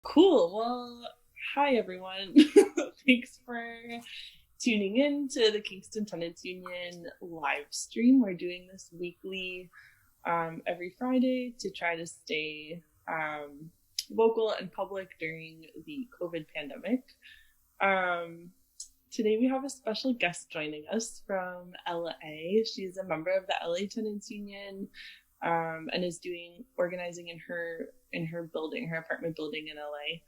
Cool. Well, hi everyone. Thanks for tuning in to the Kingston Tenants Union live stream. We're doing this weekly every Friday to try to stay vocal and public during the COVID pandemic. Um, Today we have a special guest joining us from LA. She's a member of the LA Tenants Union and is doing organizing in her building, her apartment building in LA.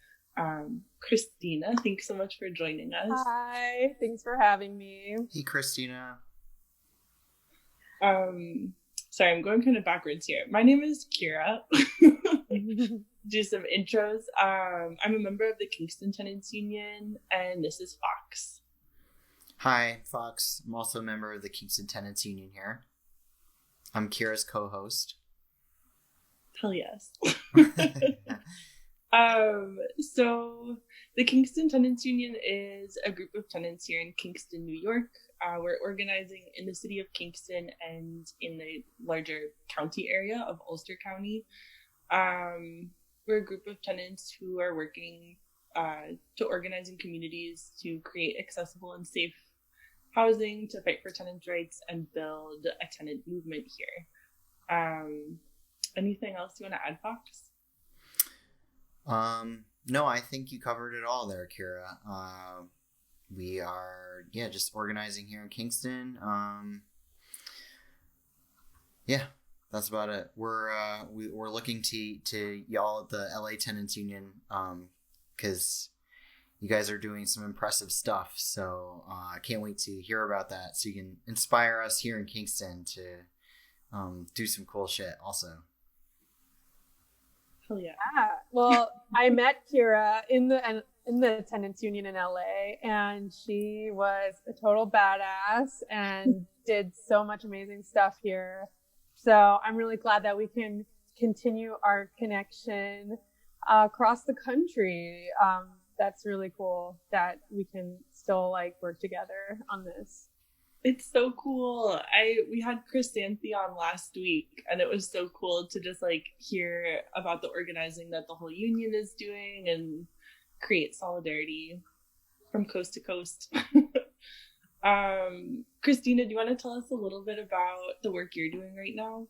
Cristina, thanks so much for joining us. Hi, thanks for having me. Hey, Cristina. Um, Sorry, I'm going kind of backwards here. My name is Kira. Do some intros. I'm a member of the Kingston Tenants Union, and this is Fox. Hi, Fox. I'm also a member of the Kingston Tenants Union here. I'm Kira's co-host. Hell yes. So the Kingston Tenants Union is a group of tenants here in Kingston, New York. We're organizing in the city of Kingston and in the larger county area of Ulster County. We're a group of tenants who are working to organize in communities to create accessible and safe housing, to fight for tenants' rights, and build a tenant movement here. Anything else you want to add, Fox? No, I think you covered it all there, Kira. We are, just organizing here in Kingston. That's about it. We're looking to y'all at the LA Tenants Union, because you guys are doing some impressive stuff. So I can't wait to hear about that. So you can inspire us here in Kingston to do some cool shit also. Hell yeah. Well, I met Kira in the tenants union in LA, and she was a total badass and did so much amazing stuff here. So I'm really glad that we can continue our connection across the country. That's really cool that we can still work together on this. It's so cool. We had Cristina on last week, and it was so cool to just hear about the organizing that the whole union is doing and create solidarity from coast to coast. Cristina, do you want to tell us a little bit about the work you're doing right now?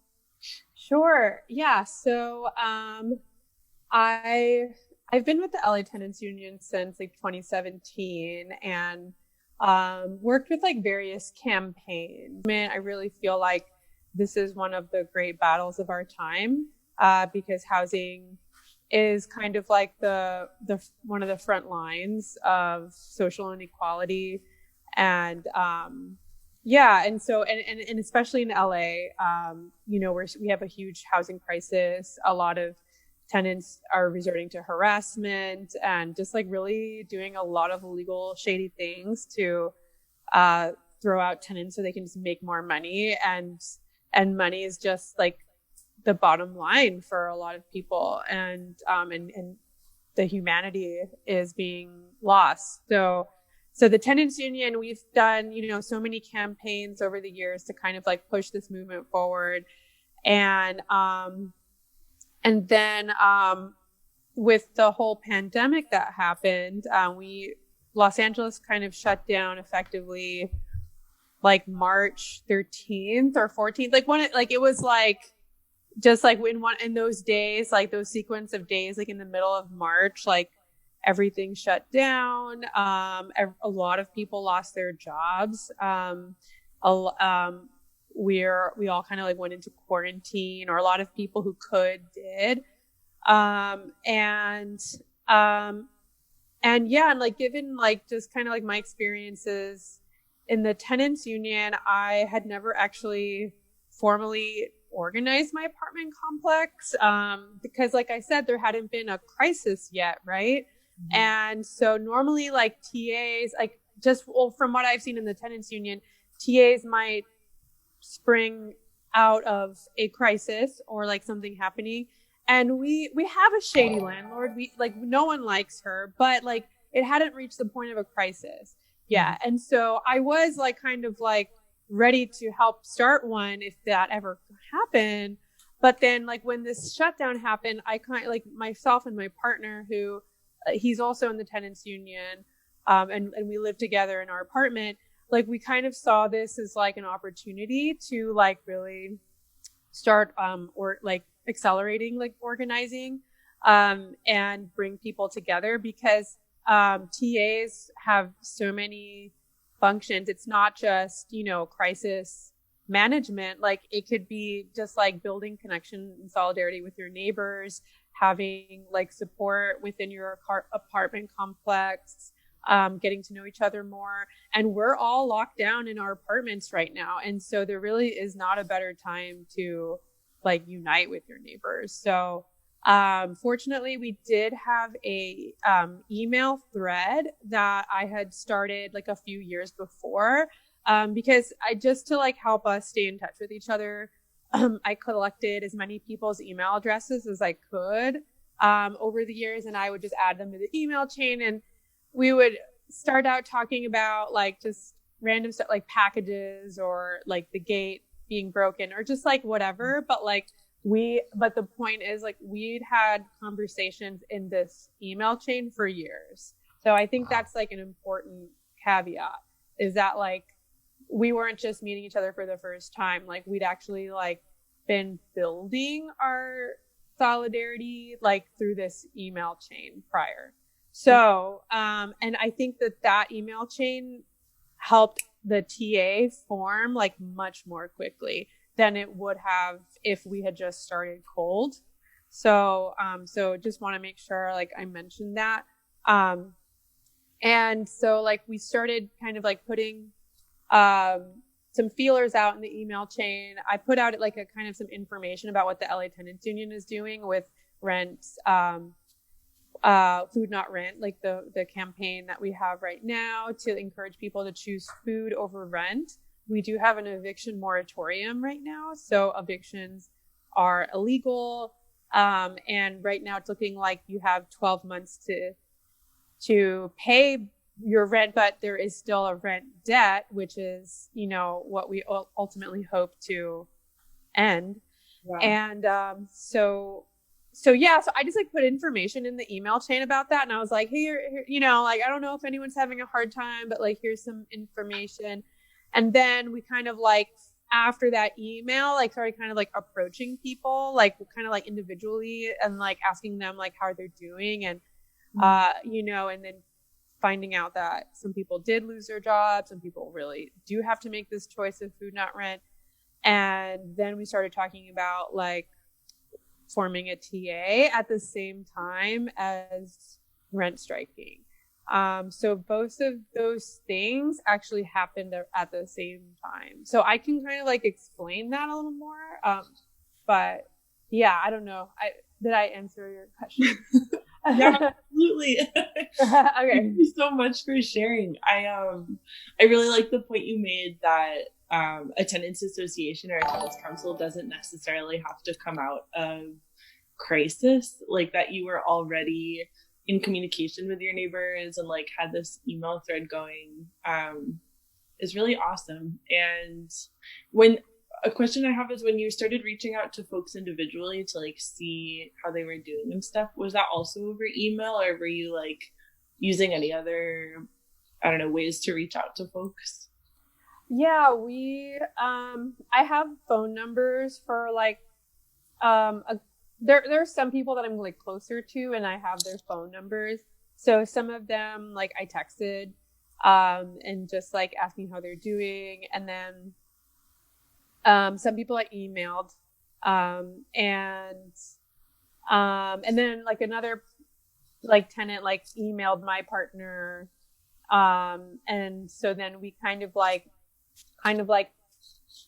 Sure. Yeah. So I've been with the LA Tenants Union since 2017, and worked with various campaigns. I really feel like this is one of the great battles of our time, because housing is kind of the one of the front lines of social inequality, and and so and especially in LA, we have a huge housing crisis. A lot of tenants are resorting to harassment and just really doing a lot of illegal, shady things to throw out tenants so they can just make more money. And money is just the bottom line for a lot of people, and the humanity is being lost. So the tenants union, we've done so many campaigns over the years to kind of push this movement forward, and then with the whole pandemic that happened, Los Angeles kind of shut down effectively March 13th or 14th. It was just in those days, those sequence of days, in the middle of March, everything shut down. A lot of people lost their jobs. We all kind of went into quarantine, or a lot of people who did. Given just kind of my experiences in the tenants union, I had never actually formally organized my apartment complex, because I said, there hadn't been a crisis yet, right? Mm-hmm. And so normally TAs, from what I've seen in the tenants union, TAs might spring out of a crisis or something happening, and we have a shady landlord. We no one likes her, but it hadn't reached the point of a crisis. Yeah. And so I was kind of ready to help start one if that ever happened. But then when this shutdown happened, I kind of myself and my partner, who he's also in the tenants union, and we live together in our apartment. Like, we kind of saw this as like an opportunity to like really start or like accelerating like organizing and bring people together, because TAs have so many functions. It's not just, you know, crisis management. Like, it could be just like building connection and solidarity with your neighbors, having like support within your apartment complex, getting to know each other more. And we're all locked down in our apartments right now. And so there really is not a better time to like unite with your neighbors. So fortunately, we did have a email thread that I had started like a few years before, because I just to like help us stay in touch with each other. I collected as many people's email addresses as I could over the years, and I would just add them to the email chain, and we would start out talking about like just random stuff like packages or like the gate being broken or just like whatever. But the point is, like, we'd had conversations in this email chain for years. So I think that's like an important caveat, is that like we weren't just meeting each other for the first time. Like, we'd actually like been building our solidarity like through this email chain prior. So, and I think that email chain helped the TA form like much more quickly than it would have if we had just started cold. So, so just want to make sure like I mentioned that. And so like we started kind of like putting, some feelers out in the email chain. I put out like a kind of some information about what the LA Tenants Union is doing with rent, food not rent, like the campaign that we have right now to encourage people to choose food over rent. We do have an eviction moratorium right now, so evictions are illegal, and right now it's looking like you have 12 months to pay your rent, but there is still a rent debt, which is, you know, what we ultimately hope to end. Wow. And so yeah, so I just like put information in the email chain about that. And I was like, hey, here, you know, like, I don't know if anyone's having a hard time, but like, here's some information. And then we kind of like, after that email, like started kind of like approaching people, like kind of like individually and like asking them like how they're doing. And, you know, and then finding out that some people did lose their jobs. Some people really do have to make this choice of food, not rent. And then we started talking about like forming a TA at the same time as rent striking. So both of those things actually happened at the same time. So I can kind of like explain that a little more. But yeah, I don't know. Did I answer your question? Yeah, absolutely. Okay. Thank you so much for sharing. I really like the point you made that a tenants association or a tenants council doesn't necessarily have to come out of crisis, like that you were already in communication with your neighbors and like had this email thread going is really awesome. And when a question I have is, when you started reaching out to folks individually to like see how they were doing and stuff, was that also over email, or were you like using any other, I don't know, ways to reach out to folks? Yeah, we I have phone numbers for like there's some people that I'm like closer to and I have their phone numbers. So some of them like I texted and just like asking how they're doing, and then some people I emailed, and then like another like tenant like emailed my partner, and so then we kind of like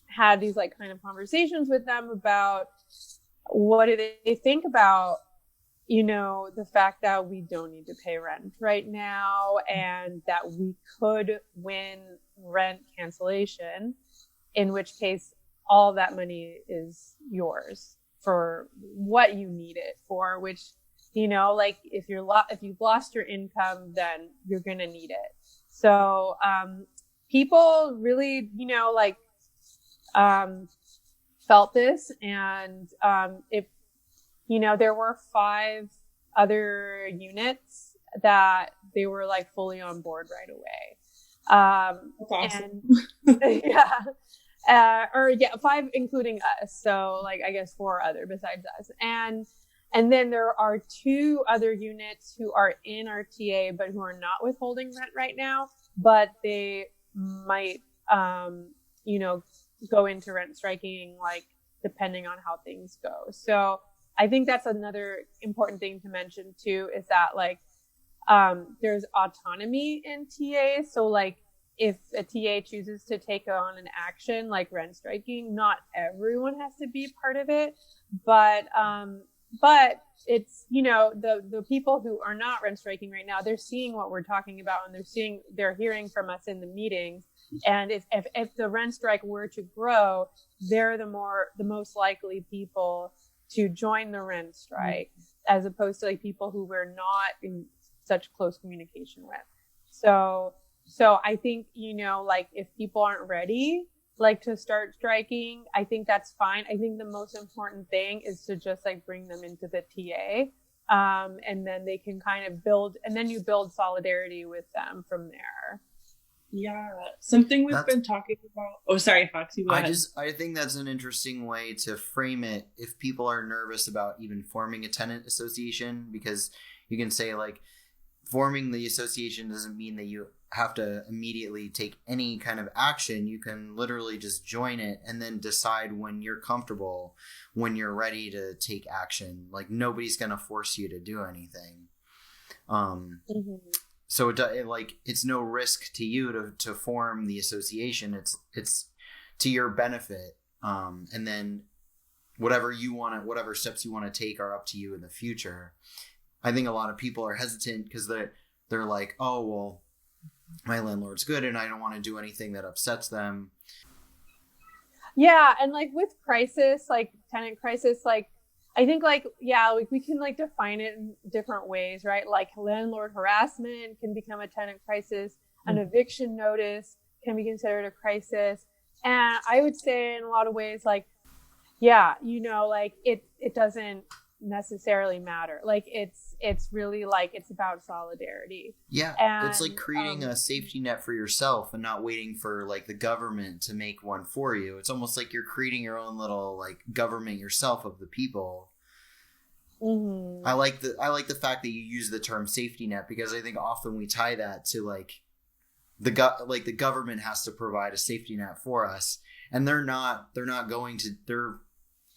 had these like kind of conversations with them about what do they think about, you know, the fact that we don't need to pay rent right now and that we could win rent cancellation, in which case all that money is yours for what you need it for, which, you know, like if you've lost your income, then you're going to need it. So, people really, you know, like, felt this, and, if, you know, there were 5 other units, that they were like fully on board right away. That's awesome. And yeah, or yeah, 5 including us. So like I guess 4 other besides us. And then there are 2 other units who are in our TA, but who are not withholding rent right now, but they might, you know, go into rent striking, like depending on how things go. So I think that's another important thing to mention too, is that like, there's autonomy in TA. So like if a TA chooses to take on an action like rent striking, not everyone has to be part of it, but it's, you know, the people who are not rent striking right now, they're seeing what we're talking about, and they're hearing from us in the meetings. And if the rent strike were to grow, they're the most likely people to join the rent strike, as opposed to like people who we're not in such close communication with. So I think, you know, like if people aren't ready, like to start striking, I think that's fine. I think the most important thing is to just like bring them into the TA. And then they can kind of build, and then you build solidarity with them from there. Yeah, something we've been talking about. Oh, sorry, Fox, you go ahead. I think that's an interesting way to frame it if people are nervous about even forming a tenant association, because you can say like forming the association doesn't mean that you have to immediately take any kind of action. You can literally just join it and then decide when you're comfortable, when you're ready to take action. Like nobody's going to force you to do anything. So it's no risk to you to form the association. It's to your benefit. And then whatever steps you want to take are up to you in the future. I think a lot of people are hesitant because they're like, oh, well, my landlord's good and I don't want to do anything that upsets them. Yeah. And like with crisis, like tenant crisis, like I think like, yeah, like we can like define it in different ways, right? Like landlord harassment can become a tenant crisis. An eviction notice can be considered a crisis. And I would say in a lot of ways, like, yeah, you know, like it doesn't necessarily matter. Like it's really like it's about solidarity. Yeah, and it's like creating a safety net for yourself and not waiting for like the government to make one for you. It's almost like you're creating your own little like government yourself of the people. Mm-hmm. I like the fact that you use the term safety net, because I think often we tie that to like the government has to provide a safety net for us, and they're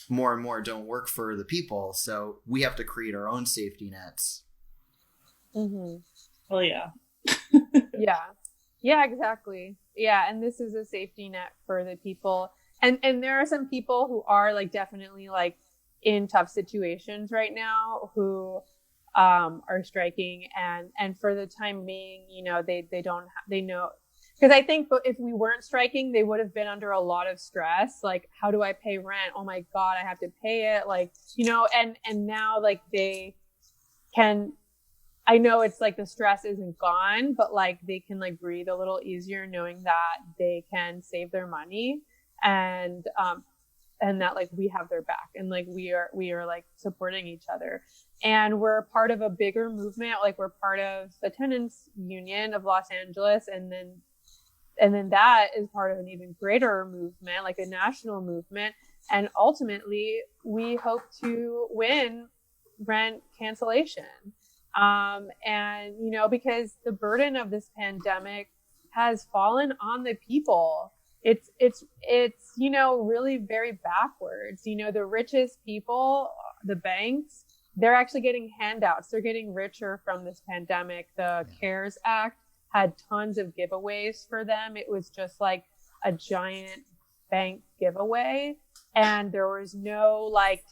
more and more don't work for the people, so we have to create our own safety nets. Mm-hmm. Well, yeah. Yeah, exactly. Yeah, and this is a safety net for the people, and there are some people who are like definitely like in tough situations right now who are striking, and for the time being, you know, they know. Because I think if we weren't striking, they would have been under a lot of stress. Like, how do I pay rent? Oh my God, I have to pay it. Like, you know, and now like they can, I know it's like the stress isn't gone, but like they can like breathe a little easier knowing that they can save their money, and that like we have their back, and like we are like supporting each other. And we're part of a bigger movement. Like we're part of the Tenants Union of Los Angeles, and then that is part of an even greater movement, like a national movement. And ultimately, we hope to win rent cancellation. And, you know, because the burden of this pandemic has fallen on the people. It's, you know, really very backwards. You know, the richest people, the banks, they're actually getting handouts. They're getting richer from this pandemic. The CARES Act had tons of giveaways for them. It was just like a giant bank giveaway, and there was no like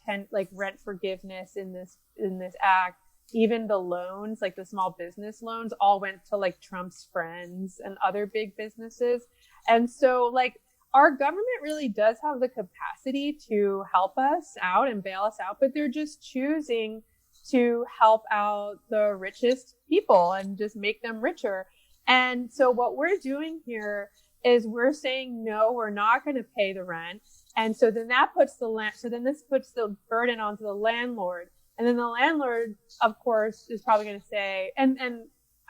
rent forgiveness in this act. Even the loans, like the small business loans, all went to like Trump's friends and other big businesses. And so like our government really does have the capacity to help us out and bail us out, but they're just choosing to help out the richest people and just make them richer. And so what we're doing here is we're saying, no, we're not going to pay the rent. And so then this puts the burden onto the landlord. And then the landlord, of course, is probably going to say, and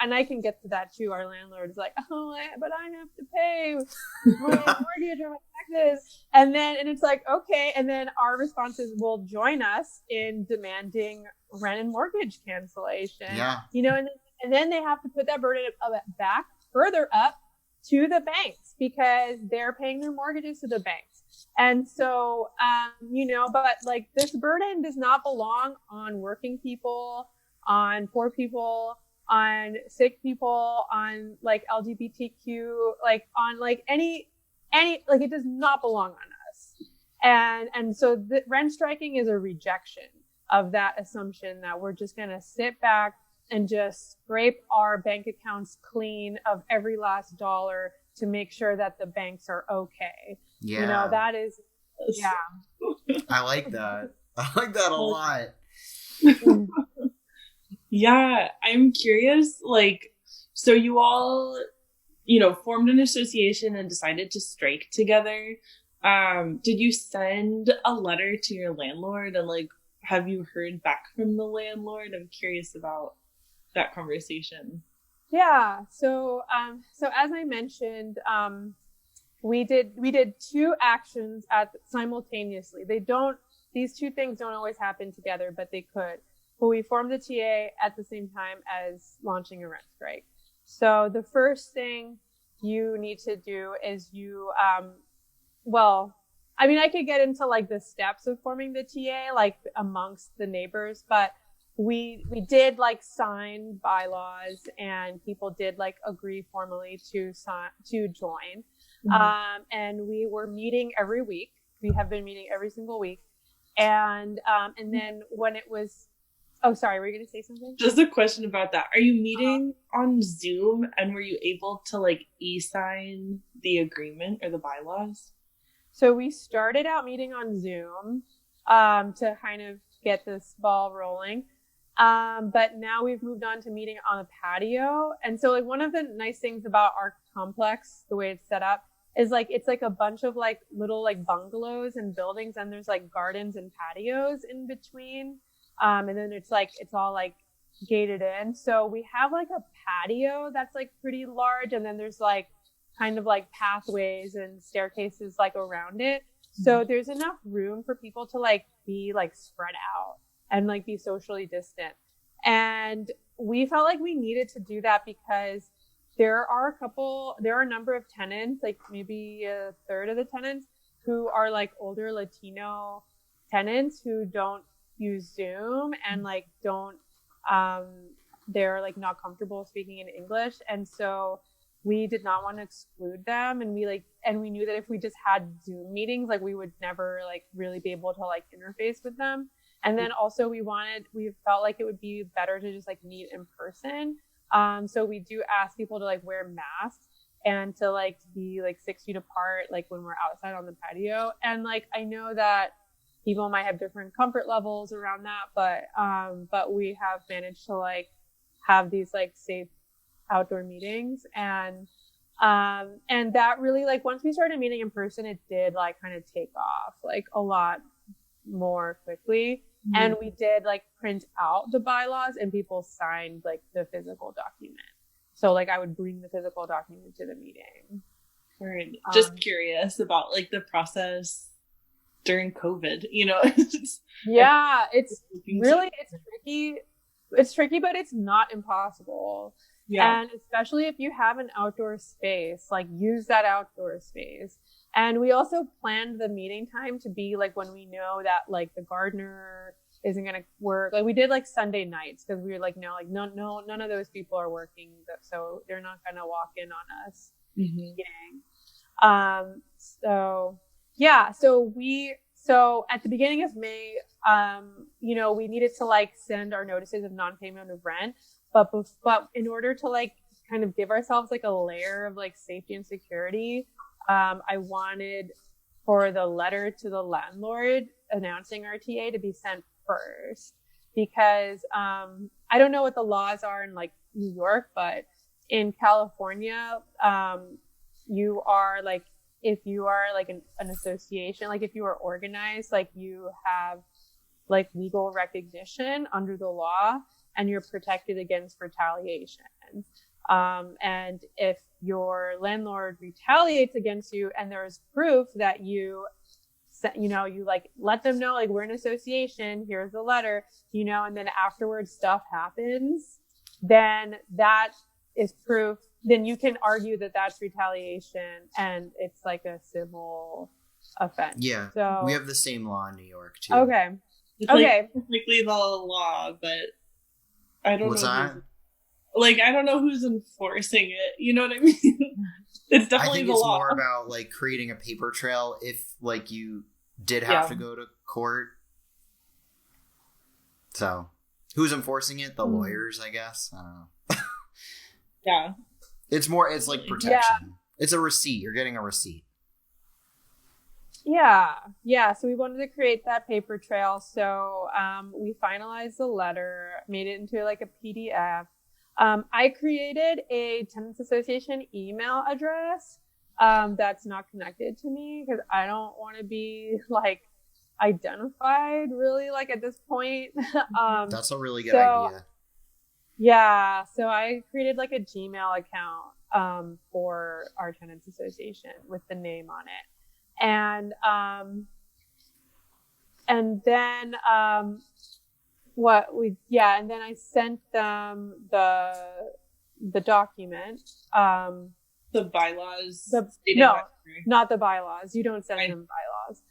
I can get to that too. Our landlord is like, oh, but I have to pay my mortgage or my taxes. And it's like, okay. And then our responses will join us in demanding rent and mortgage cancellation. Yeah. And then they have to put that burden back further up to the banks because they're paying their mortgages to the banks. And so, but like this burden does not belong on working people, on poor people, on sick people, on like LGBTQ, like on like any, like it does not belong on us. And so the rent striking is a rejection of that assumption that we're just going to sit back and just scrape our bank accounts clean of every last dollar to make sure that the banks are okay. Yeah. That is, yeah. I like that. I like that a lot. Yeah, I'm curious, like, so you all, formed an association and decided to strike together. Did you send a letter to your landlord and like, have you heard back from the landlord? I'm curious about that conversation. Yeah. So as I mentioned, we did two actions simultaneously. These two things don't always happen together, but they could. But we formed the TA at the same time as launching a rent strike. So the first thing you need to do is I could get into like the steps of forming the TA, like amongst the neighbors, but we did like sign bylaws and people did like agree formally to join. Mm-hmm. And we were meeting every week. We have been meeting every single week. And then when it was, oh, sorry, were you going to say something? Just a question about that. Are you meeting on Zoom and were you able to like e-sign the agreement or the bylaws? So we started out meeting on Zoom to kind of get this ball rolling. But now we've moved on to meeting on a patio. And so like one of the nice things about our complex, the way it's set up, is like it's like a bunch of like little like bungalows and buildings, and there's like gardens and patios in between. And then it's all like gated in. So we have like a patio that's like pretty large, and then there's like kind of like pathways and staircases like around it. So there's enough room for people to like be like spread out and like be socially distant. And we felt like we needed to do that because there are a number of tenants, like maybe a third of the tenants, who are like older Latino tenants who don't use Zoom and like they're like not comfortable speaking in English. And so we did not want to exclude them. And we knew that if we just had Zoom meetings, like we would never like really be able to like interface with them. And then also we felt like it would be better to just like meet in person. So we do ask people to like wear masks and to like be like 6 feet apart, like when we're outside on the patio. And like, I know that people might have different comfort levels around that, but we have managed to like have these like safe outdoor meetings. And that really, like, once we started meeting in person, it did like kind of take off like a lot more quickly. Mm-hmm. And we did like print out the bylaws and people signed like the physical document. So like I would bring the physical document to the meeting. Right. Just curious about like the process during COVID, Yeah, it's tricky. It's tricky, but it's not impossible. Yeah. And especially if you have an outdoor space, like use that outdoor space. And we also planned the meeting time to be like when we know that like the gardener isn't going to work. Like we did like Sunday nights because we were like, no, none of those people are working. So they're not going to walk in on us. Mm-hmm. So at the beginning of May, we needed to like send our notices of non-payment of rent. But in order to like kind of give ourselves like a layer of like safety and security, I wanted for the letter to the landlord announcing our TA to be sent first because I don't know what the laws are in like New York, but in California, you are like, if you are like an association, like if you are organized, like you have like legal recognition under the law, and you're protected against retaliation. And if your landlord retaliates against you and there's proof that you like let them know, like, we're an association, here's the letter, and then afterwards stuff happens, then that is proof. Then you can argue that that's retaliation and it's like a civil offense. Yeah. So we have the same law in New York too. Okay. It's Okay. like technically the law, but I don't What's know. that? I don't know who's enforcing it. You know what I mean? It's definitely I think the it's law. more about like creating a paper trail if like you did have to go to court. So who's enforcing it? The lawyers, I guess. I don't know. Yeah. It's like protection. Yeah. It's a receipt. You're getting a receipt. Yeah. So we wanted to create that paper trail. So we finalized the letter, made it into like a PDF. I created a Tenants Association email address that's not connected to me because I don't want to be like identified really like at this point. That's a really good idea. Yeah. So I created like a Gmail account for our Tenants Association with the name on it. And then and then I sent them the document. The bylaws. Not the bylaws. You don't send them bylaws.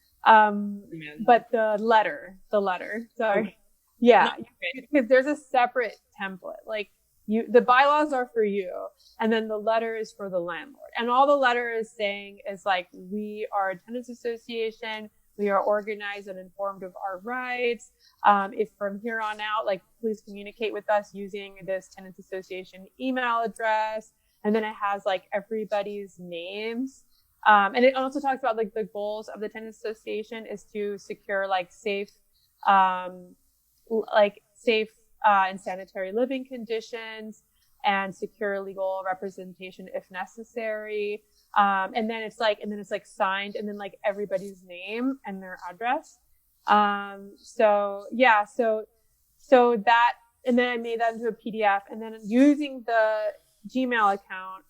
But the letter. Sorry. Okay. Yeah. Because there's a separate template. Like the bylaws are for you, and then the letter is for the landlord. And all the letter is saying is like, we are a tenants association. We are organized and informed of our rights. If from here on out, like, please communicate with us using this tenants association email address. And then it has like everybody's names. And it also talks about like the goals of the tenants association is to secure like safe and sanitary living conditions and secure legal representation if necessary. And then it's like signed, and then like everybody's name and their address. So that, and then I made that into a PDF, and then using the Gmail account,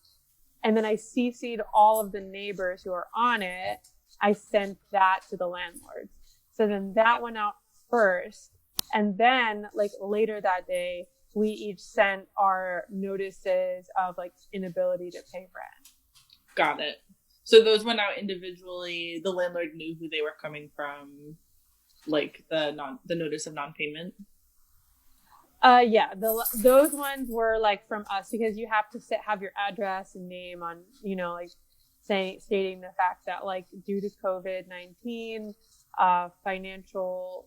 and then I CC'd all of the neighbors who are on it. I sent that to the landlords. So then that went out first. And then like later that day, we each sent our notices of like inability to pay rent. Got it. So those went out individually. The landlord knew who they were coming from, like the notice of non-payment. Those ones were like from us, because you have to have your address and name on, like stating the fact that like due to COVID-19, financial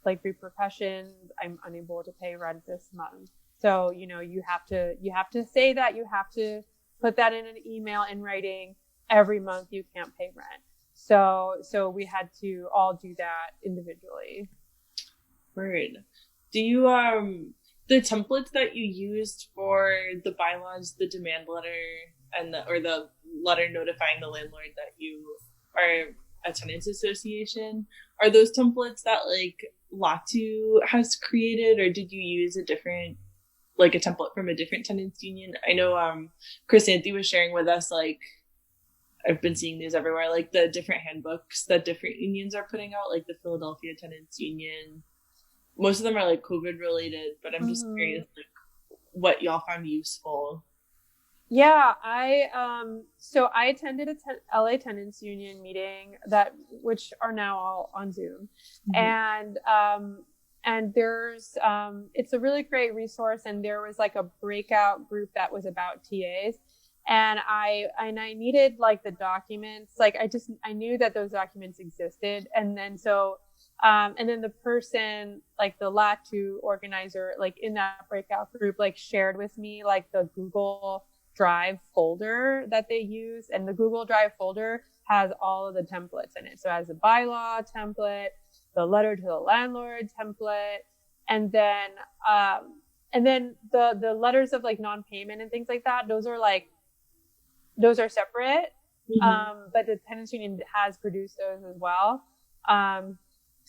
like repercussions, I'm unable to pay rent this month. So, you have to say that, you have to put that in an email in writing. Every month you can't pay rent. So we had to all do that individually. Word. Do you, the templates that you used for the bylaws, the demand letter, and the letter notifying the landlord that you are a tenants association, are those templates that like LATU has created, or did you use a template from a different tenants union? I know Cristina was sharing with us, like, I've been seeing these everywhere, like the different handbooks that different unions are putting out, like the Philadelphia Tenants Union. Most of them are like COVID related, but I'm just curious, like, what y'all found useful. Yeah, so I attended a LA Tenants Union meeting which are now all on Zoom. And there's, it's a really great resource. And there was like a breakout group that was about TAs. And I needed like the documents, like I knew that those documents existed. And then and then the person, like the LATU organizer, like in that breakout group, like shared with me like the Google Drive folder that they use. And the Google Drive folder has all of the templates in it. So it has the bylaw template, the letter to the landlord template, and then the letters of like non-payment and things like that. Those are separate. But the tenants union has produced those as well.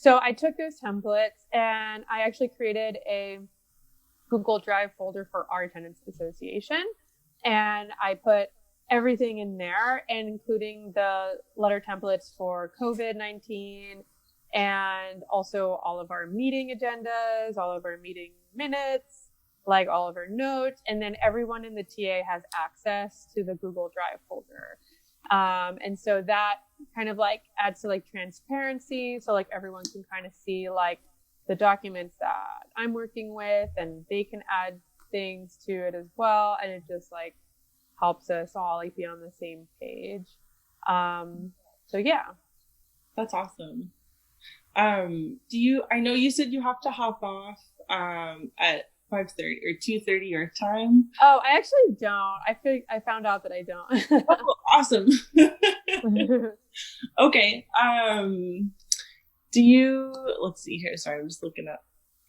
So I took those templates and I actually created a Google Drive folder for our tenants association. And I put everything in there, and including the letter templates for COVID-19 and also all of our meeting agendas, all of our meeting minutes, like all of our notes. And then everyone in the TA has access to the Google Drive folder. And so that kind of like adds to like transparency. So like everyone can kind of see like the documents that I'm working with, and they can add things to it as well. And it just like helps us all like be on the same page. So yeah. That's awesome. I know you said you have to hop off at 5:30 or 2:30 your time. Oh, I actually don't. I found out that I don't. Oh, awesome. Okay. Let's see here. Sorry, I'm just looking at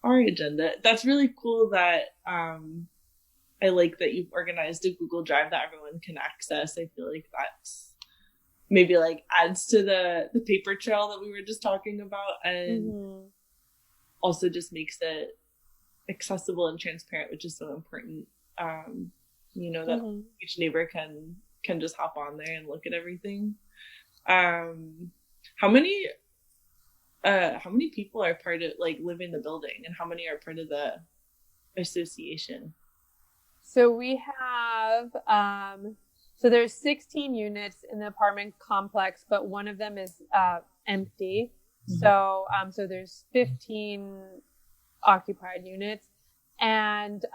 our agenda. That's really cool that I like that you've organized a Google Drive that everyone can access. I feel like that's maybe like adds to the paper trail that we were just talking about, and also just makes it accessible and transparent, which is so important. That each neighbor can just hop on there and look at everything. How many people are part of like live in the building, and how many are part of the association? So we have so there's 16 units in the apartment complex, but one of them is empty. So there's 15 occupied units, and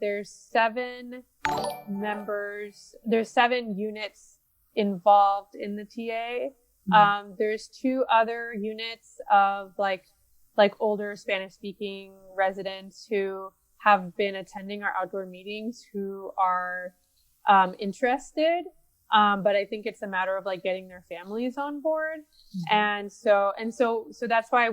there's 7 members. There's 7 units involved in the TA. There's 2 other units of like older Spanish speaking residents who have been attending our outdoor meetings who are interested. But I think it's a matter of like getting their families on board. And so that's why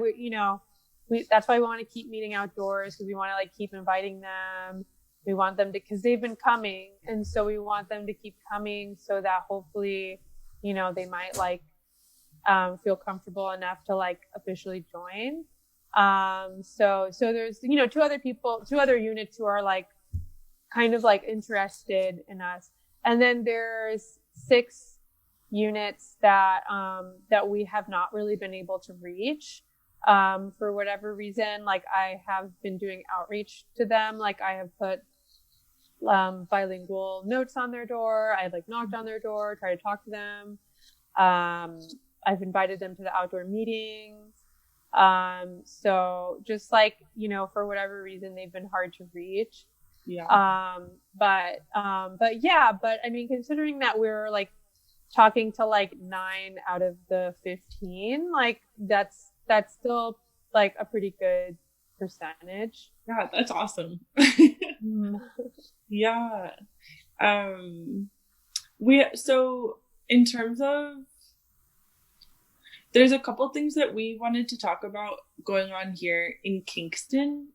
that's why we want to keep meeting outdoors, because we want to like keep inviting them. We want them to, because they've been coming. And so we want them to keep coming so that hopefully, they might like feel comfortable enough to like officially join. So there's, 2 other units who are like kind of like interested in us. And then there's 6 units that we have not really been able to reach, for whatever reason. Like I have been doing outreach to them. Like I have put, bilingual notes on their door. I've like knocked on their door, tried to talk to them. I've invited them to the outdoor meetings. So just like, for whatever reason, they've been hard to reach. Yeah. But I mean, considering that we're like talking to like 9 out of the 15, like that's still like a pretty good percentage. Yeah, that's awesome. Yeah. So in terms of, there's a couple things that we wanted to talk about going on here in Kingston.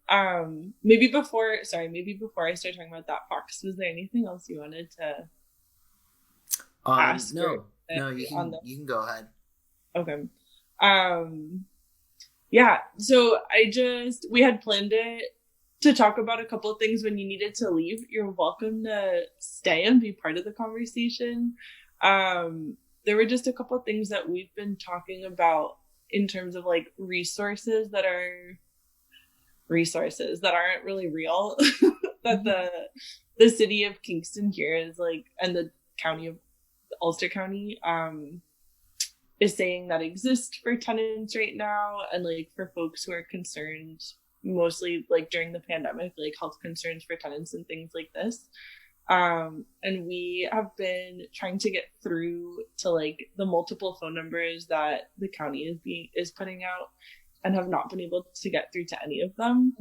Maybe before I start talking about that, Fox, was there anything else you wanted to ask? No, you can go ahead. Okay. Yeah, so we had planned it to talk about a couple of things when you needed to leave. You're welcome to stay and be part of the conversation. There were just a couple of things that we've been talking about in terms of like resources that aren't really real, that the city of Kingston here is like, and the county of Ulster County, is saying that exist for tenants right now, and like for folks who are concerned, mostly like during the pandemic, like health concerns for tenants and things like this. And we have been trying to get through to like the multiple phone numbers that the county is putting out, and have not been able to get through to any of them.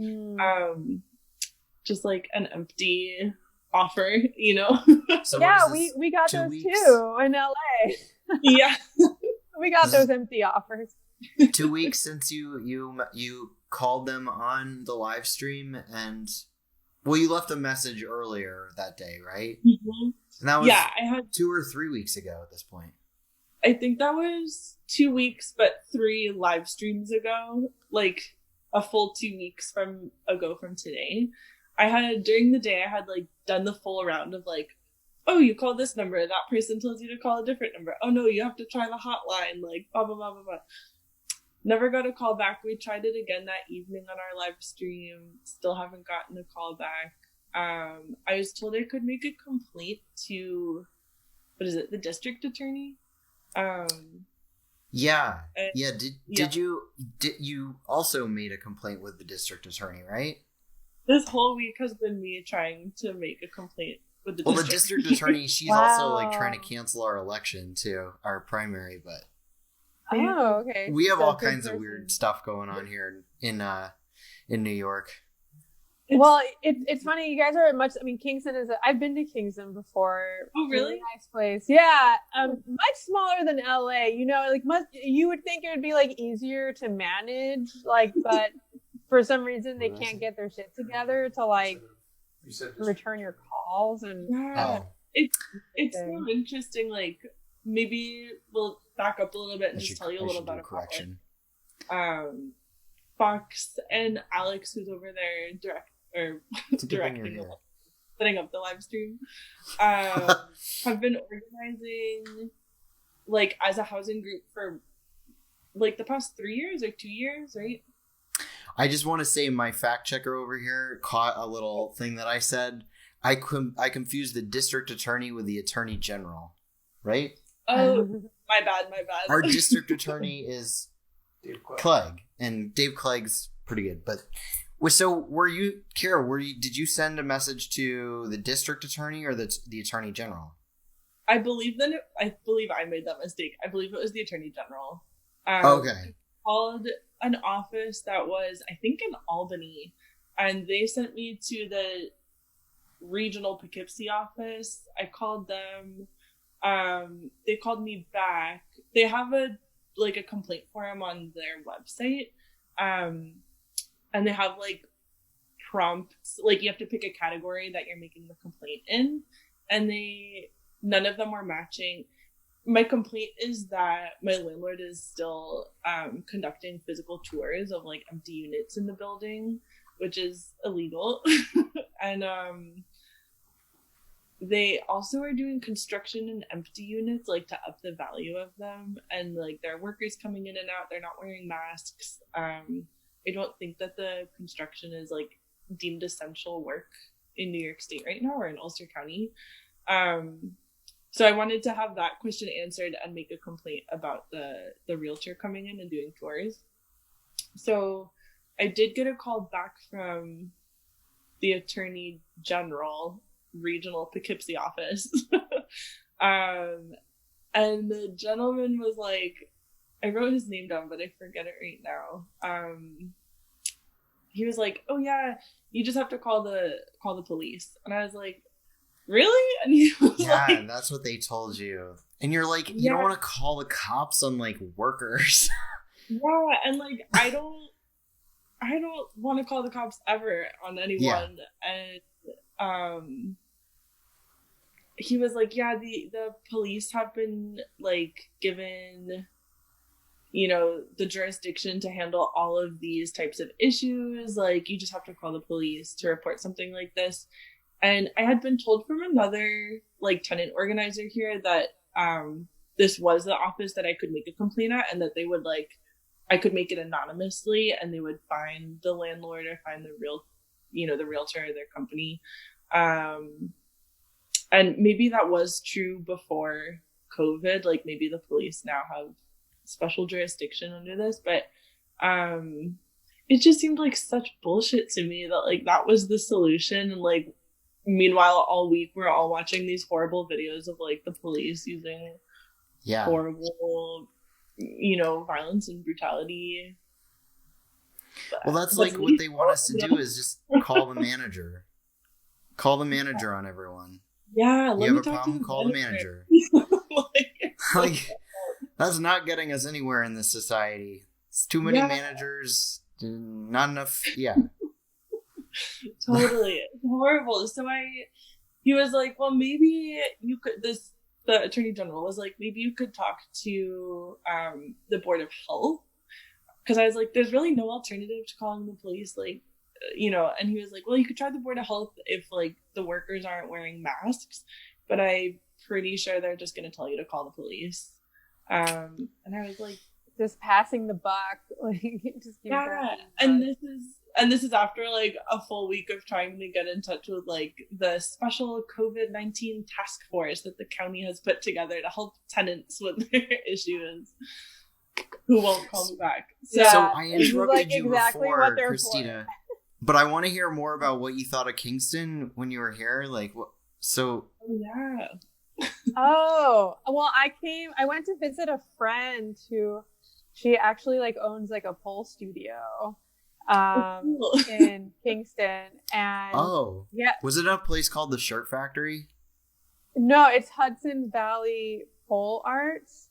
Just like an empty offer, So yeah, we got those too in LA. Yeah. We got those empty offers. 2 weeks since you called them on the live stream, and you left a message earlier that day, right? Mm-hmm. And that was I had 2 or 3 weeks ago at this point. I think that was 2 weeks, but 3 live streams ago, like a full 2 weeks from today. During the day, I had like done the full round of like, oh, you call this number, that person tells you to call a different number. Oh no, you have to try the hotline, like blah, blah, blah, blah, blah. Never got a call back. We tried it again that evening on our live stream. Still haven't gotten a call back. I was told I could make a complaint to, what is it, the district attorney? Yeah. Did you also made a complaint with the district attorney, right? This whole week has been me trying to make a complaint with the the district attorney, she's also like trying to cancel our election too, our primary, but oh, okay. We have all kinds of weird stuff going on here in New York. Well, it's funny. You guys are Kingston I've been to Kingston before. Oh, really? Really nice place. Yeah. Much smaller than LA. You know, like you would think it would be like easier to manage, like, but for some reason they can't get their shit together to like return your calls and. Yeah. It's so interesting. Like, maybe we'll back up a little bit and just tell you a little bit about it. Fox and Alex, who's over there directing, setting up the live stream, have been organizing like as a housing group for like the past 3 years or 2 years, right? I just want to say my fact checker over here caught a little thing that I said. I confused the district attorney with the attorney general, right? Oh, my bad. Our district attorney is Dave Clegg, and Dave Clegg's pretty good. But so Kara, did you send a message to the district attorney or the attorney general? I believe I made that mistake. I believe it was the attorney general. Okay. Called an office that was, I think, in Albany, and they sent me to the regional Poughkeepsie office. I called them. They called me back. They have a complaint form on their website, and they have like prompts, like you have to pick a category that you're making the complaint in, and none of them were matching. My complaint is that my landlord is still conducting physical tours of like empty units in the building, which is illegal. And they also are doing construction in empty units, like to up the value of them, and like there are workers coming in and out. They're not wearing masks. I don't think that the construction is like deemed essential work in New York State right now, or in Ulster County. So I wanted to have that question answered and make a complaint about the realtor coming in and doing tours. So I did get a call back from the Attorney General regional Poughkeepsie office. And the gentleman was like, I wrote his name down, but I forget it right now. He was like, oh yeah, you just have to call the police. And I was like, really? And he was like, that's what they told you. And you're like, you don't want to call the cops on like workers. Yeah, and like I don't want to call the cops ever on anyone. Yeah. And he was like, yeah, the police have been like given, the jurisdiction to handle all of these types of issues. Like, you just have to call the police to report something like this. And I had been told from another like tenant organizer here that this was the office that I could make a complaint at, and that they would I could make it anonymously, and they would find the landlord or find the the realtor or their company. And maybe that was true before COVID. Like, maybe the police now have special jurisdiction under this, but it just seemed like such bullshit to me that like that was the solution. And like, meanwhile, all week we're all watching these horrible videos of like the police using horrible, violence and brutality. Well, that's like what they want us to do is just call the manager. Call the manager on everyone. Yeah, you have a problem, call the manager. Like, that's not getting us anywhere in this society. It's too many managers, not enough. Yeah. Totally. It's horrible. So he was like, well, maybe you could, the the attorney general was like, maybe you could talk to the Board of Health, because I was like, there's really no alternative to calling the police, like, and he was like, well, you could try the Board of Health if like the workers aren't wearing masks, but I'm pretty sure they're just going to tell you to call the police. And I was like, just passing the buck, like just yeah. And this is after like a full week of trying to get in touch with like the special COVID-19 task force that the county has put together to help tenants with their issues, who won't call me back. So I interrupted you before, Cristina, but I want to hear more about what you thought of Kingston when you were here. Like, what? So. Oh, yeah. Oh, well, I went to visit a friend who, she actually like owns like a pole studio in Kingston. And yeah. Was it a place called the Shirt Factory? No, it's Hudson Valley Pole Arts.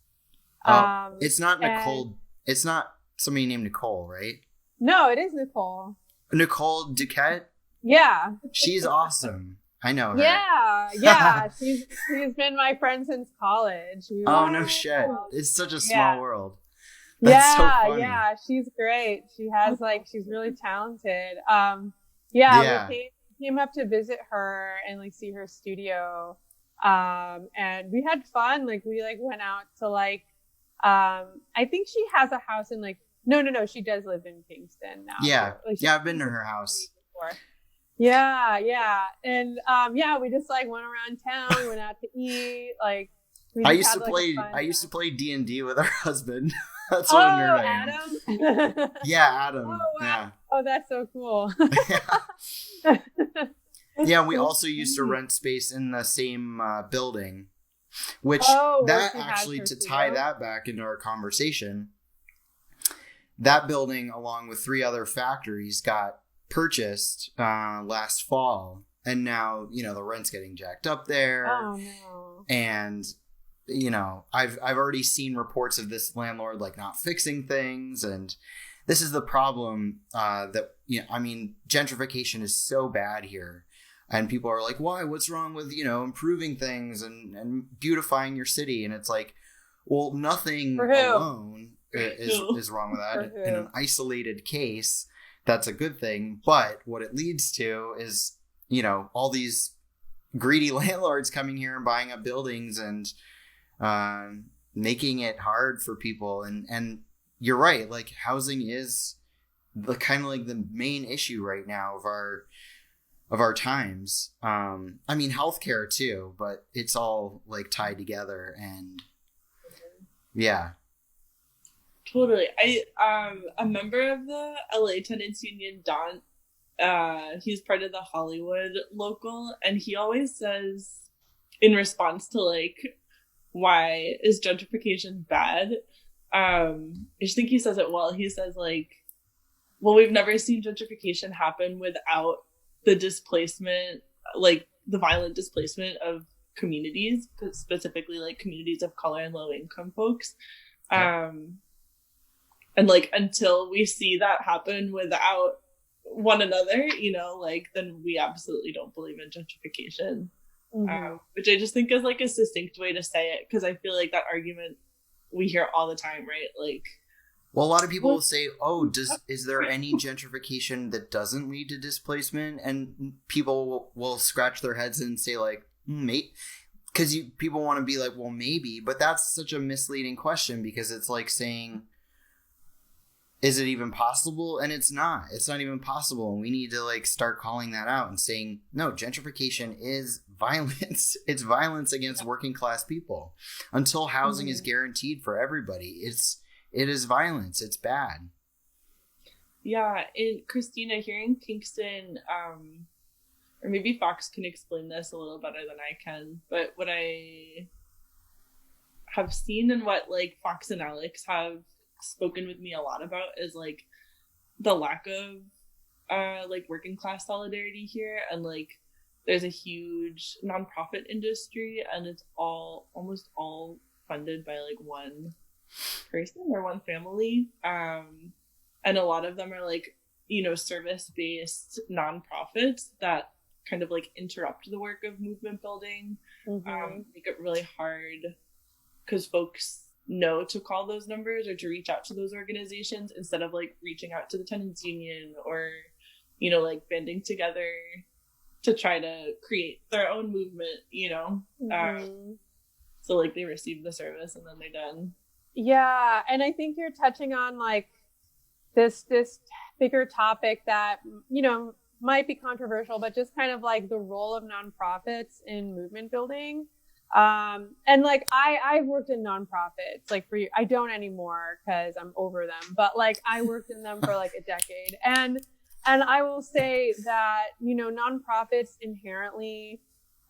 It's not Nicole. It's not somebody named Nicole, right? No, it is Nicole. Nicole Duquette? Yeah. She's awesome. I know her. Yeah. She's been my friend since college. No shit. It's such a small world. That's so funny. Yeah, she's great. She has she's really talented. We came up to visit her and like see her studio. And we had fun. Like we went out to I think she has a house in no, she does live in Kingston now. Yeah. I've been to her house before. Yeah. And we just went around town, we went out to eat, I used to play D&D with her husband. That's what a nerd I am. Adam? Yeah, Adam. Oh, wow. Yeah. Oh, that's so cool. Yeah, we also used to rent space in the same building, which actually, to tie that back into our conversation, that building, along with 3 other factories, got purchased last fall. And now, the rent's getting jacked up there. Oh, no. And I've already seen reports of this landlord not fixing things, and this is the problem that gentrification is so bad here, and people are like, why? What's wrong with improving things and beautifying your city? And it's like, well, nothing alone is wrong with that. In an isolated case, that's a good thing, but what it leads to is all these greedy landlords coming here and buying up buildings and making it hard for people. And you're right, housing is the kind of the main issue right now of our times. Healthcare too, but it's all tied together. And yeah, totally. A member of the LA Tenants Union, Don, he's part of the Hollywood local, and he always says, in response to why is gentrification bad? I just think he says it well. He says well, we've never seen gentrification happen without the displacement, the violent displacement of communities, specifically communities of color and low income folks. And until we see that happen without one another, then we absolutely don't believe in gentrification. Mm-hmm. Which I just think is a succinct way to say it, because I feel that argument we hear all the time, right? Well, a lot of people will say, is there any gentrification that doesn't lead to displacement? And people will scratch their heads and say mate, because people want to be well, maybe, but that's such a misleading question, because it's saying, is it even possible? And it's not even possible. And we need to start calling that out and saying, no, gentrification is violence. It's violence against working class people. Until housing is guaranteed for everybody, it is violence. It's bad. Yeah. And Cristina, here in Kingston, or maybe Fox can explain this a little better than I can, but what I have seen and what Fox and Alex have spoken with me a lot about is the lack of working class solidarity here, and there's a huge nonprofit industry, and it's almost all funded by one person or one family, and a lot of them are service-based nonprofits that kind of like interrupt the work of movement building, make it really hard because folks know to call those numbers or to reach out to those organizations instead of like reaching out to the tenants union or, you know, like banding together to try to create their own movement, you know. So like they receive the service and then they're done. Yeah, and I think you're touching on like this bigger topic that, you know, might be controversial, but just kind of like the role of nonprofits in movement building. And like I worked in nonprofits like for I don't anymore because I'm over them, but like I worked in them for like a decade, and I will say that, you know, nonprofits inherently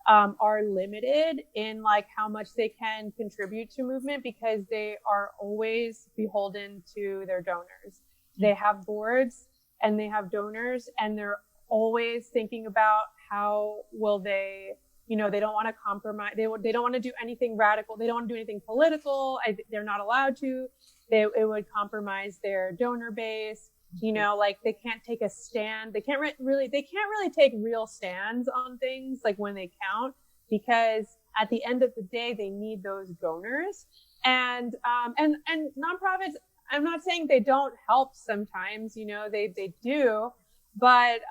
are limited in like how much they can contribute to movement because they are always beholden to their donors. They have boards and they have donors, and they're always thinking about how will they, you know, they don't want to compromise. They don't want to do anything radical. They don't want to do anything political. They're not allowed to. It would compromise their donor base. You know, like they can't take a stand. They can't really take real stands on things like when they count, because at the end of the day, they need those donors. And nonprofits, I'm not saying they don't help sometimes, you know, they do, but,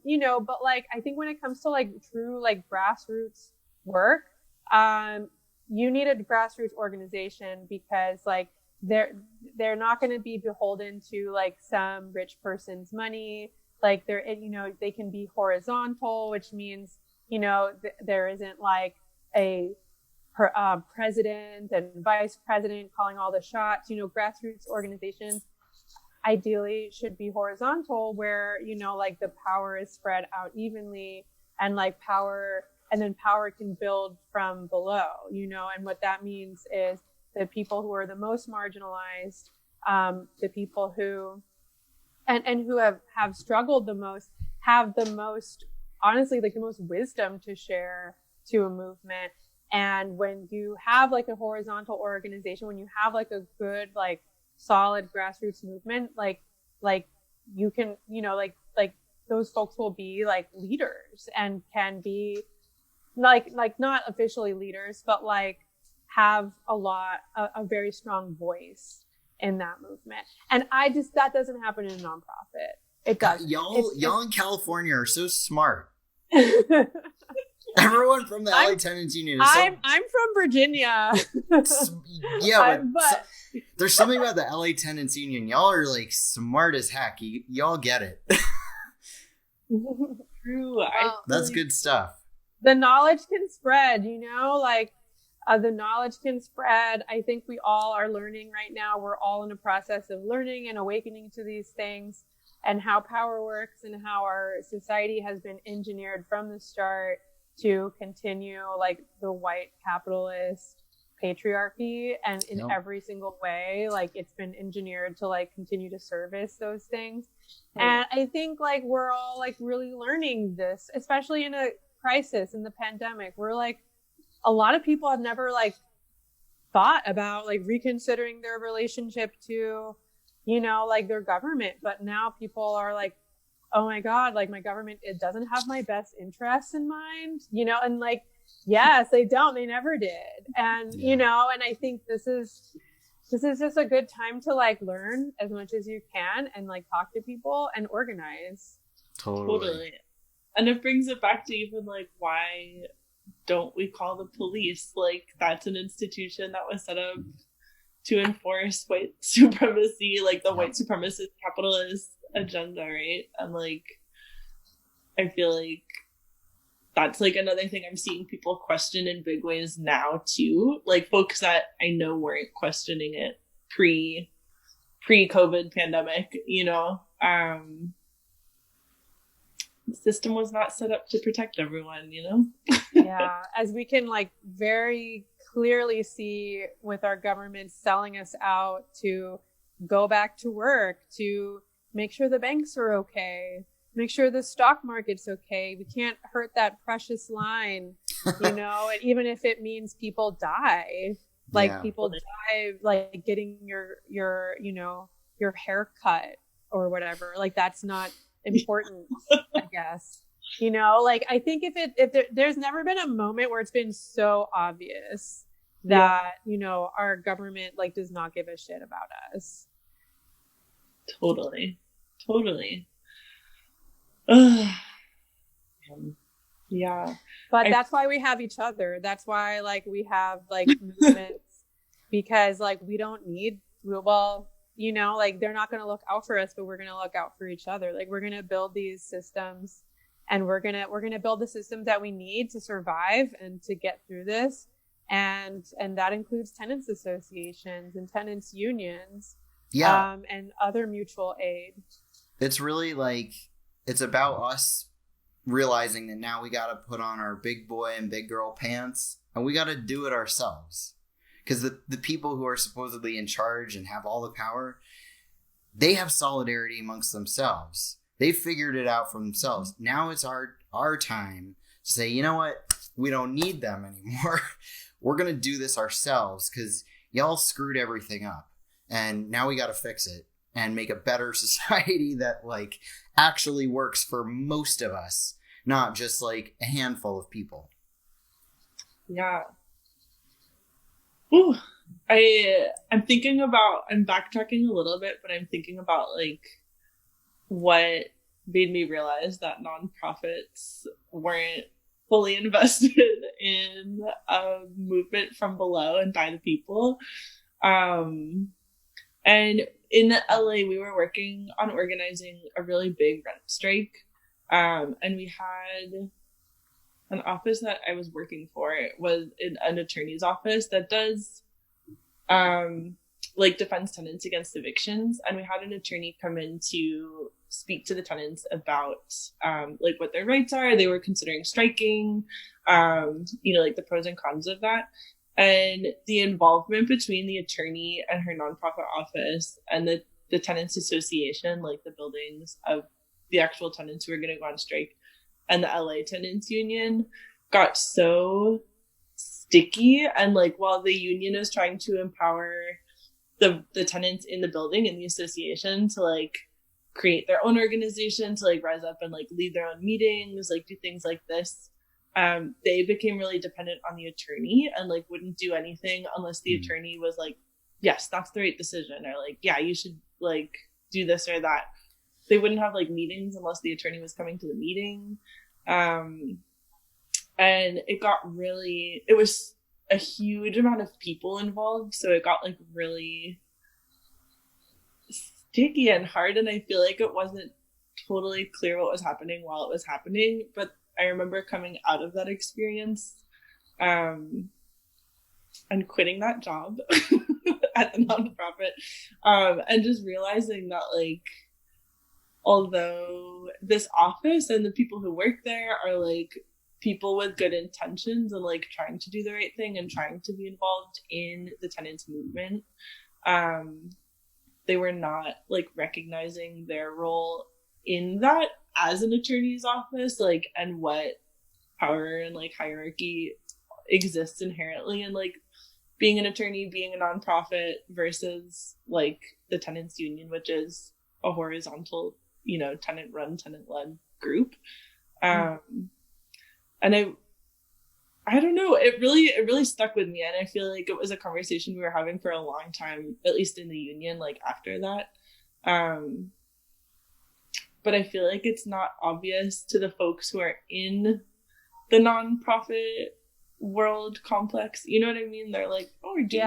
you know, but like, I think when it comes to like true, like grassroots work, you need a grassroots organization because like, they're not going to be beholden to like some rich person's money. Like they're, you know, they can be horizontal, which means, you know, there isn't like a president and vice president calling all the shots. You know, grassroots organizations ideally should be horizontal, where, you know, like the power is spread out evenly, and like power can build from below, you know. And what that means is the people who are the most marginalized, the people who and who have struggled the most, have the most, honestly, like the most wisdom to share to a movement. And when you have like a horizontal organization, when you have like a good, like solid grassroots movement, like you can, you know, like those folks will be like leaders and can be like not officially leaders, but like have a very strong voice in that movement. And that doesn't happen in a nonprofit. It does. Y'all in California are so smart. Everyone from the LA Tenants Union is I'm from Virginia. Yeah, but there's something about the LA Tenants Union. Y'all are like smart as heck. Y'all get it. True. Well, that's good stuff. The knowledge can spread, you know, like the knowledge can spread. I think we all are learning right now. We're all in a process of learning and awakening to these things and how power works and how our society has been engineered from the start to continue like the white capitalist patriarchy, and in every single way, like it's been engineered to like continue to service those things. And I think like we're all like really learning this, especially in a crisis, in the pandemic. We're like, a lot of people have never like thought about like reconsidering their relationship to, you know, like their government, but now people are like, oh my God, like my government, it doesn't have my best interests in mind, you know. And like, yes, they never did. And, you know, and I think this is just a good time to like learn as much as you can and like talk to people and organize. Totally. And it brings it back to even like, why don't we call the police? Like that's an institution that was set up to enforce white supremacy, like the white supremacist capitalist agenda, right? And like I feel like that's like another thing I'm seeing people question in big ways now too, like folks that I know weren't questioning it pre-COVID pandemic, you know. The system was not set up to protect everyone, you know. Yeah, as we can like very clearly see with our government selling us out to go back to work, to make sure the banks are okay, make sure the stock market's okay. We can't hurt that precious line, you know, and even if it means people die, like people die, like getting your, you know, your hair cut or whatever, like that's not important, I guess. You know, like I think there's never been a moment where it's been so obvious that, you know, our government like does not give a shit about us. Totally. Totally. Ugh. Yeah. But that's why we have each other. That's why like we have like movements, because like we don't need, well, you know, like they're not going to look out for us, but we're going to look out for each other. Like we're going to build these systems, and we're going to build the systems that we need to survive and to get through this. And that includes tenants associations and tenants unions, and other mutual aid. It's really like, it's about us realizing that now we got to put on our big boy and big girl pants, and we got to do it ourselves. Because the people who are supposedly in charge and have all the power, they have solidarity amongst themselves. They figured it out for themselves. Now it's our time to say, you know what? We don't need them anymore. We're going to do this ourselves because y'all screwed everything up. And now we got to fix it and make a better society that like actually works for most of us, not just like a handful of people. Yeah. Ooh, I'm thinking about, I'm backtracking a little bit, but I'm thinking about like what made me realize that nonprofits weren't fully invested in a movement from below and by the people. And in LA, we were working on organizing a really big rent strike. And we had an office that I was working for. It was in an attorney's office that does like defends tenants against evictions. And we had an attorney come in to speak to the tenants about like what their rights are. They were considering striking, you know, like the pros and cons of that. And the involvement between the attorney and her nonprofit office and the tenants association, like the buildings of the actual tenants who were going to go on strike, and the LA Tenants Union got so sticky. And like, while the union is trying to empower the tenants in the building and the association to like create their own organization, to like rise up and like lead their own meetings, like do things like this, they became really dependent on the attorney and like wouldn't do anything unless the attorney was like, yes, that's the right decision, or like, yeah, you should like do this or that. They wouldn't have like meetings unless the attorney was coming to the meeting. And it was a huge amount of people involved. So it got like really sticky and hard. And I feel like it wasn't totally clear what was happening while it was happening. But I remember coming out of that experience, and quitting that job at the nonprofit, and just realizing that like, although this office and the people who work there are like people with good intentions and like trying to do the right thing and trying to be involved in the tenants movement, they were not like recognizing their role in that as an attorney's office, like, and what power and like hierarchy exists inherently in like being an attorney, being a nonprofit versus like the tenants union, which is a horizontal, you know, tenant run, tenant led group. And I don't know, it really stuck with me. And I feel like it was a conversation we were having for a long time, at least in the union, like after that. But I feel like it's not obvious to the folks who are in the nonprofit world complex. You know what I mean? They're like, oh, we're doing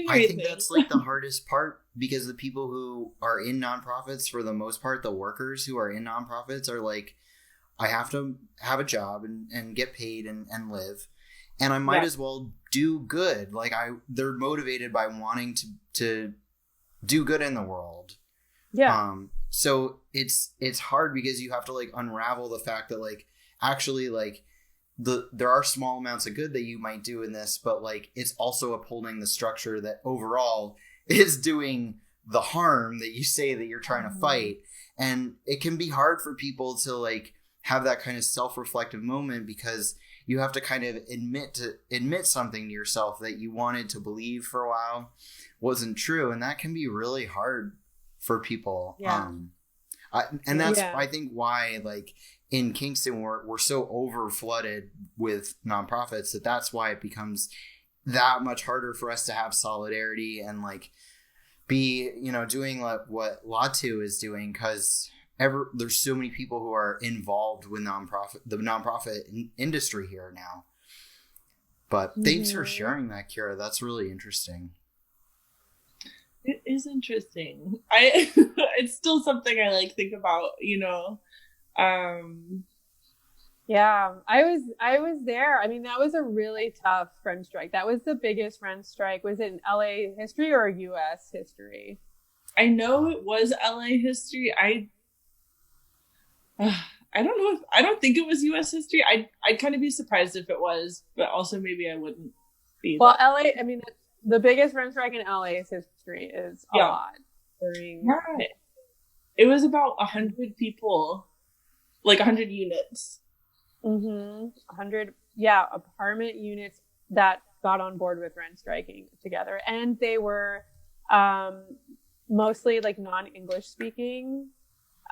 I think that's like the hardest part, because the people who are in nonprofits, for the most part, the workers who are in nonprofits are like, I have to have a job and get paid and live, and I might as well do good. Like they're motivated by wanting to do good in the world. Yeah. So it's hard because you have to like unravel the fact that like actually like there are small amounts of good that you might do in this, but like it's also upholding the structure that overall is doing the harm that you say that you're trying to fight. And it can be hard for people to like have that kind of self-reflective moment, because you have to kind of admit something to yourself that you wanted to believe for a while wasn't true. And that can be really hard for people. Yeah. I think why like in Kingston we're so over flooded with nonprofits that's why it becomes that much harder for us to have solidarity and like be, you know, doing like what LATU is doing, because there's so many people who are involved with the nonprofit industry here now. But thanks for sharing that, Kira. That's really interesting. It is interesting. It's still something I like think about, you know. Yeah, I was there. I mean, that was a really tough rent strike. That was the biggest rent strike. Was it in LA history or US history? I know it was LA history. I don't know I don't think it was US history. I'd kind of be surprised if it was, but also maybe I wouldn't be. Well, LA, I mean, the biggest rent strike in LA's history is a lot. Right. It was about 100 people, like 100 units. 100 apartment units that got on board with rent striking together, and they were mostly like non-English speaking,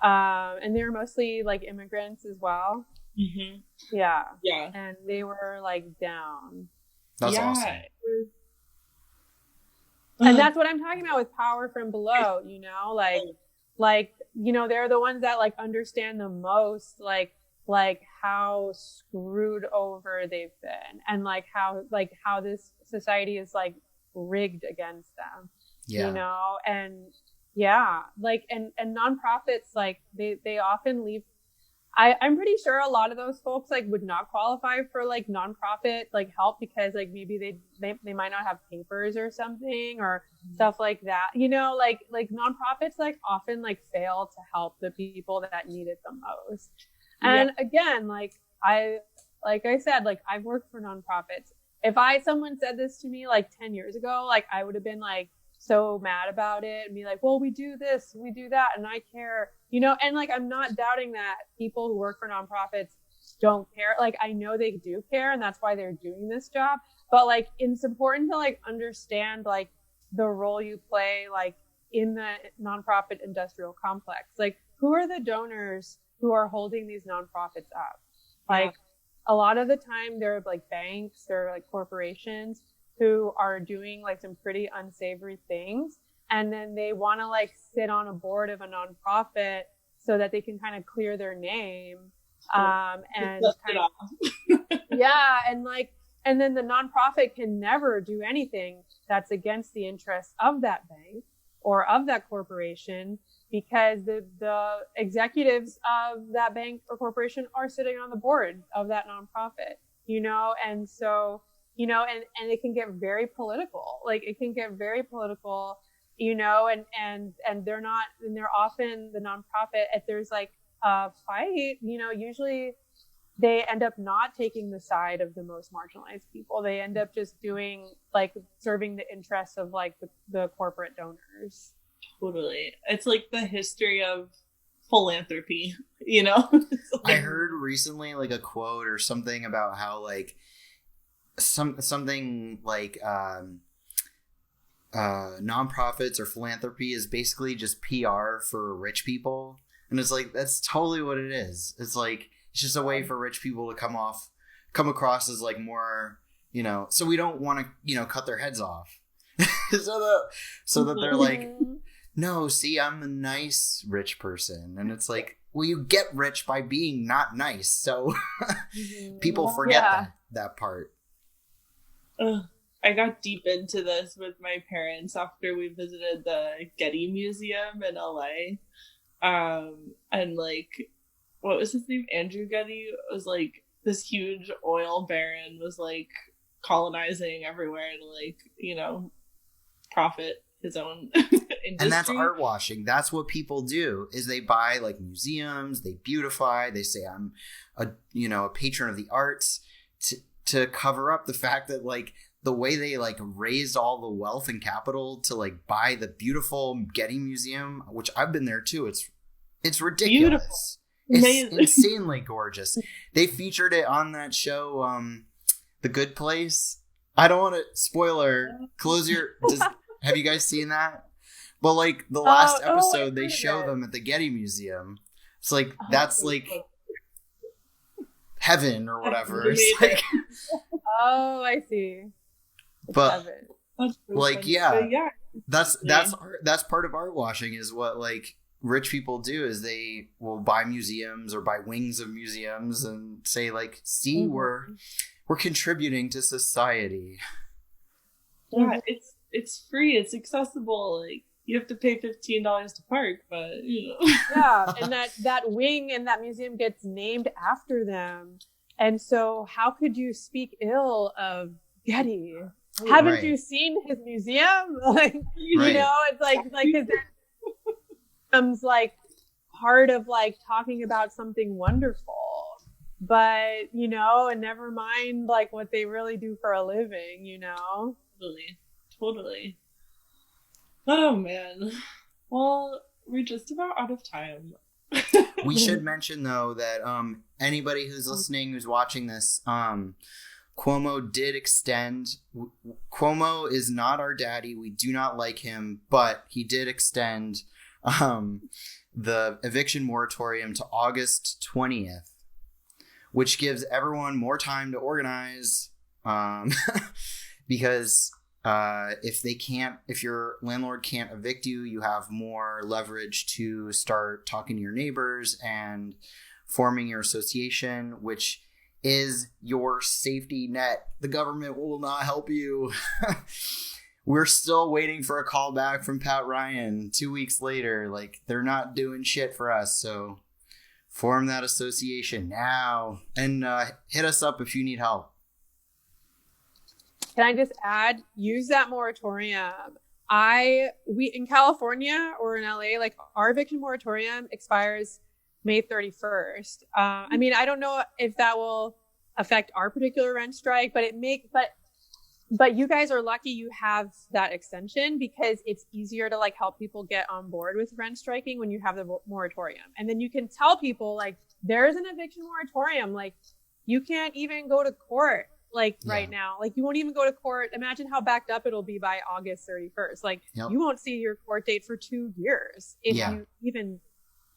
and they were mostly like immigrants as well. Yeah And they were like down. That's awesome. And that's what I'm talking about with power from below, you know, like you know, they're the ones that like understand the most like how screwed over they've been, and like how this society is like rigged against them. You know, and like and nonprofits, like they often leave. I'm pretty sure a lot of those folks like would not qualify for like nonprofit like help, because like maybe they might not have papers or something or stuff like that, you know, like nonprofits like often like fail to help the people that need it the most. And again, like I said, like I've worked for nonprofits. If someone said this to me like 10 years ago, like I would have been like so mad about it and be like, well, we do this, we do that, and I care, you know. And like I'm not doubting that people who work for nonprofits don't care. Like I know they do care, and that's why they're doing this job. But like it's important to like understand like the role you play like in the nonprofit industrial complex. Like who are the donors who are holding these nonprofits up? Like a lot of the time they're like banks, they're like corporations who are doing like some pretty unsavory things, and then they want to like sit on a board of a nonprofit so that they can kind of clear their name, and kind of, and then the nonprofit can never do anything that's against the interests of that bank or of that corporation, because the executives of that bank or corporation are sitting on the board of that nonprofit, you know. And so, you know, and it can get very political. Like it can get very political, you know, and they're often the nonprofit, if there's like a fight, you know, usually they end up not taking the side of the most marginalized people. They end up just doing like serving the interests of like the corporate donors. Totally. It's like the history of philanthropy, you know? I heard recently like a quote or something about how like something like nonprofits or philanthropy is basically just PR for rich people, and it's like that's totally what it is. It's like it's just a way for rich people to come across as like more, you know, so we don't want to, you know, cut their heads off. so that they're like, no, see, I'm a nice rich person, and it's like, well, you get rich by being not nice, so people forget that part. I got deep into this with my parents after we visited the Getty Museum in LA. And like, what was his name? Andrew Getty was like this huge oil baron, was like colonizing everywhere to like, you know, profit his own industry. And that's art washing. That's what people do, is they buy like museums, they beautify, they say I'm a patron of the arts, to cover up the fact that like the way they like raised all the wealth and capital to like buy the beautiful Getty Museum, which I've been there too. It's ridiculous. Beautiful. It's insanely gorgeous. They featured it on that show, The Good Place. I don't want to spoiler. Have you guys seen that? But like the last episode, they show them at the Getty Museum. It's like that's like heaven or whatever. It's It's like, Oh, I see. It's but heaven. that's really like, funny. yeah, But yeah, that's part of art washing is what like rich people do is they will buy museums or buy wings of museums and say like, see, we're contributing to society. yeah, it's free, it's accessible. Like you have to pay $15 to park, but you know. Yeah, and that wing in that museum gets named after them. And so how could you speak ill of Getty? Haven't Right. you seen his museum? Like, you Right. know, it's like it becomes like part of like talking about something wonderful. But, you know, and never mind like what they really do for a living, you know? Totally. Oh man. Well, we're just about out of time. We should mention though that anybody who's listening, who's watching this, Cuomo did extend. Cuomo is not our daddy. We do not like him, but he did extend the eviction moratorium to August 20th, which gives everyone more time to organize. Because if your landlord can't evict you, you have more leverage to start talking to your neighbors and forming your association, which is your safety net. The government will not help you. We're still waiting for a call back from Pat Ryan 2 weeks later. Like, they're not doing shit for us. So form that association now and hit us up if you need help. Can I just add, use that moratorium. We in California or in LA, like our eviction moratorium expires May 31st. I mean, I don't know if that will affect our particular rent strike, but you guys are lucky you have that extension because it's easier to like help people get on board with rent striking when you have the moratorium. And then you can tell people like, there's an eviction moratorium. Like you can't even go to court. Like right now, like you won't even go to court. Imagine how backed up it'll be by August 31st. Like you won't see your court date for 2 years if you even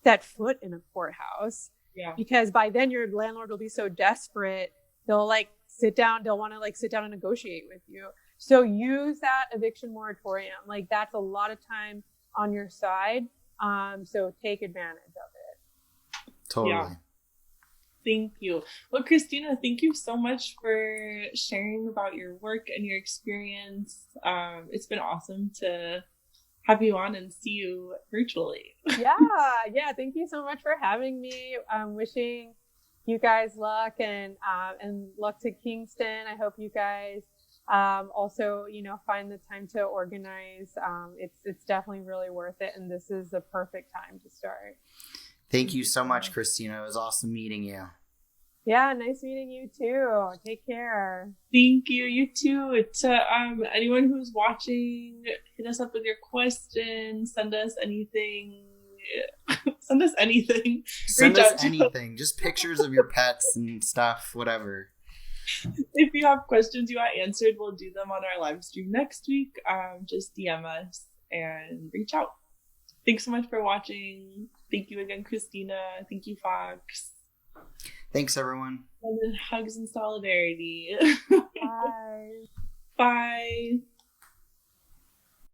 set foot in a courthouse. Yeah. Because by then your landlord will be so desperate, they'll like sit down. They'll want to like sit down and negotiate with you. So use that eviction moratorium. Like that's a lot of time on your side. So take advantage of it. Totally. Yeah. Thank you. Well, Cristina, thank you so much for sharing about your work and your experience. It's been awesome to have you on and see you virtually. Yeah. Thank you so much for having me. I'm wishing you guys luck and luck to Kingston. I hope you guys also, you know, find the time to organize. It's definitely really worth it, and this is the perfect time to start. Thank you so much, Cristina. It was awesome meeting you. Yeah, nice meeting you too. Take care. Thank you. You too. To anyone who's watching, hit us up with your questions. Send us anything. Send us anything. Send us anything. Just pictures of your pets and stuff, whatever. If you have questions you want answered, we'll do them on our live stream next week. Just DM us and reach out. Thanks so much for watching. Thank you again, Cristina. Thank you, Fox. Thanks, everyone. And then hugs and solidarity. Bye. Bye.